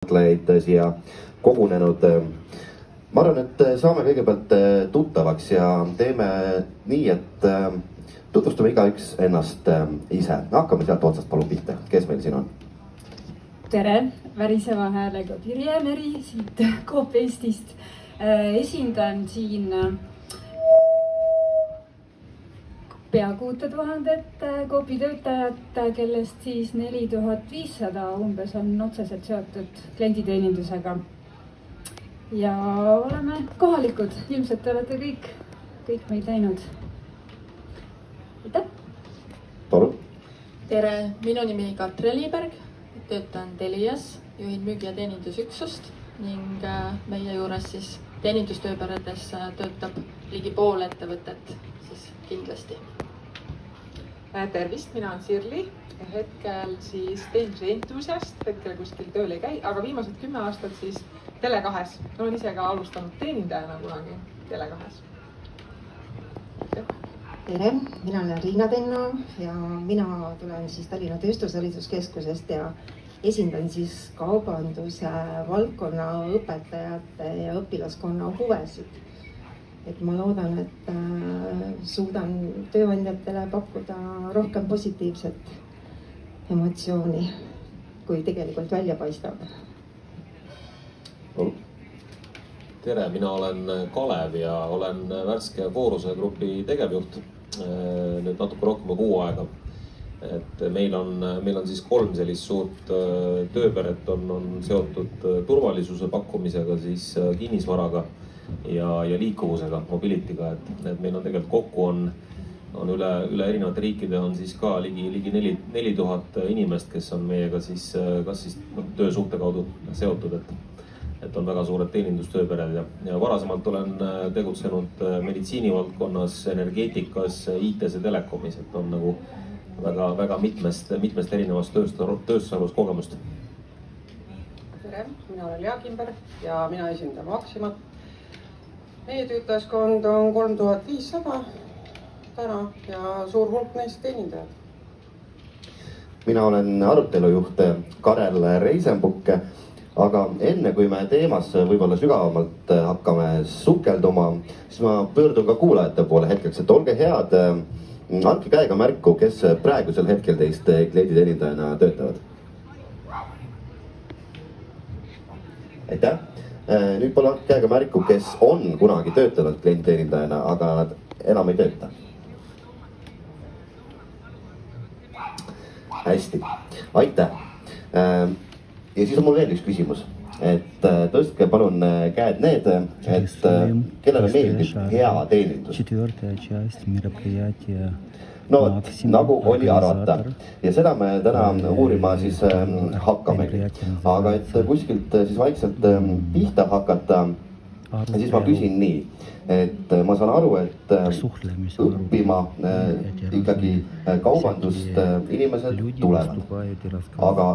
siia kogunenud. Ma arvan, et saame kõigepealt tuttavaks ja teeme nii, et tutvustame igaüks ennast ise. Hakkame sealt otsast palun pihta. Kes meil siin on? Tere, väriseva häälega Pirje Meri siit Coop Eestist. Esindan siin pea 6000 Coopi töötajat, kellest siis 4500 umbes on otseselt seotud klienditeenindusega. Ja oleme kohalikud, ilmselt olete kõik meid näinud. Aitäh! Palun! Tere, minu nimi Katre Liiberg, töötan Telias, juhin müügi- ja teenindusüksust ning meie juures siis teenindustööperedes töötab ligi pool ettevõtet siis kindlasti. Tervist, mina olen Sirli, hetkel siis teenindusentusiast, hetkel kuskil tööl ei käi, aga viimased 10 aastat siis Tele2-s. Olen ise ka alustanud teenindajana kunagi Tele2-s. Tere, mina olen Riina Tenno ja mina tulen siis Tallinna Tööstusvalituskeskusest ja esindan siis kaubanduse valdkonna õpetajate ja õpilaskonna huvesid. Et ma loodan, et suudan tööandjatele pakkuda rohkem positiivset emotsiooni, kui tegelikult välja paistab. Tere, mina olen Kalev ja olen värske Fooruse grupi tegevjuht. Nüüd natuke rohkem 6 aega. Et meil on siis 3 sellist suurt tööperet on seotud turvalisuse pakkumisega, siis kinnisvaraga ja liikuvusega, mobilityga, et meil on tegelikult kokku on üle erinevate riikide on siis ka ligi 4000 inimest, kes on meiega siis kas siis töösuhte kaudu seotud, et on väga suured teenindustööpered ja varasemalt olen tegutsenud meditsiinivaldkonnas, energeetikas, IT-s ja telekomis, et on nagu väga mitmest erinevast tööstusharust kogemust. Tere, mina olen Lea Kimber ja mina esindan Maximat. Meie töötajaskond on 3500 täna ja suur hulk neist teenindajad. Mina olen arutelujuht Karel Reisenbuk, aga enne kui me teemasse võib-olla sügavamalt hakkame sukelduma, siis ma pöördun ka kuulajate poole hetkeks, et olge head, andke käega märku, kes praegusel hetkel teist klienditeenindajana töötavad. Aitäh! Nüüd palun andke käega märku, kes on kunagi töötanud klienditeenindajana, aga nad enam ei tööta. Hästi, aitäh! Ja siis on mul veel üks küsimus, et tõstke palun käed need, et kellele meeldib hea teenindus. No, nagu oli arvata ja seda me täna uurima siis hakkamegi, aga et kuskilt siis vaikselt pihta hakata, siis ma küsin nii, et ma saan aru, et õppima ikkagi kaubandust inimesed tulevad, aga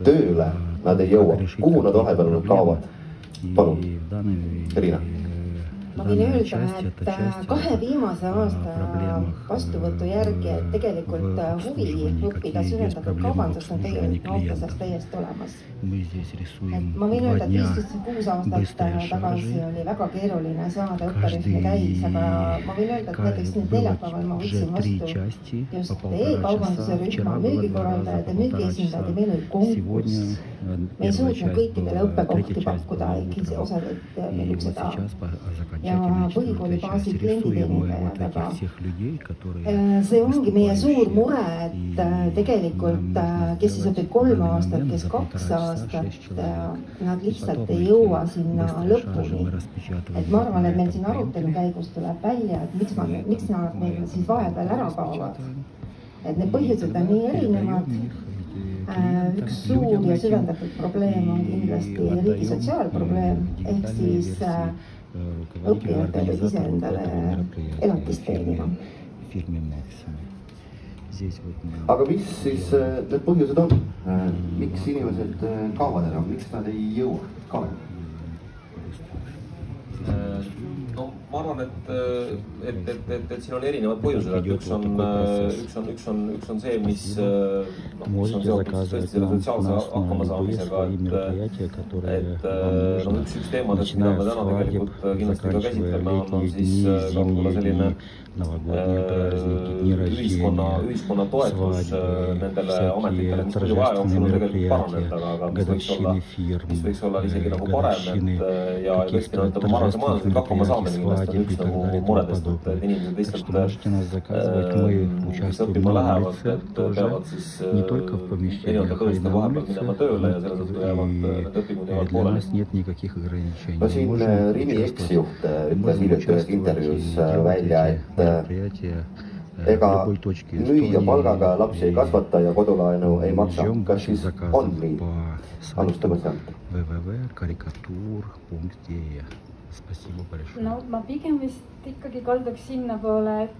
tööle nad ei jõua. Kuhu nad vahepeal kaovad? Palun, Riina. Ma võin öelda, et 2 viimase aasta vastuvõtu järgi, et tegelikult huvi õppida süvendatud kaubandust on tegelikult noorte seas täiesti olemas. Ma võin öelda, et 5-6 aastat tagasi oli väga keeruline saada õpperühmi käis, aga ma võin öelda, et näiteks nüüd neljapäeval ma võtsin vastu just e-kaubanduse rühma müügikorraldajad ja müügiesindajad ja meil oli konkurss. Me ei suutnud kõikidele õppekohti pakkuda, osad meil üks seda. Ja põhikooli baasi klienditeenindajad, aga see ongi meie suur mure, et tegelikult kes siis õpib 3 aastat, kes 2 aastat, nad lihtsalt ei jõua sinna lõpuni. Et ma arvan, et meil siin arutelu käigus tuleb välja, et miks nad meil siis vahepeal ära kaovad. Et need põhjused on nii erinevad. Üks suur ja süvendatud probleem on kindlasti riigi sotsiaalprobleem, ehk siis õppijatele ise endale elatist teenima. Aga mis siis need põhjused on? Miks inimesed kaovad ära? Miks nad ei jõua? Kalev? No ma arvan, et siin on erinevad põhjused, et üks on see, mis on seotud tõesti selle sotsiaalse hakkamasaamisega, et üks teemadest, mida me täna tegelikult kindlasti ka käsitleme, on siis ka võib-olla selline ühiskonna toetus nendele ametitele, mis muidu aja jooksul on tegelikult paranenud, aga mis võiks olla isegi nagu parem, ja tõesti majanduslik hakkama saamine kindlasti on üks nagu muredest, et inimesed lihtsalt õppima lähevad, et peavad siis erinevate põhjuste vahepeal minema tööle ja selle tõttu jäävad need õpingud jäävad pooleli. No siin Rimi eksjuht ütles hiljuti ühes intervjuus välja, et ega müüja palgaga lapsi ei kasvata ja kodulaenu ei maksa. Kas siis on nii? Alustame sealt. No ma pigem vist ikkagi kalduks sinna poole, et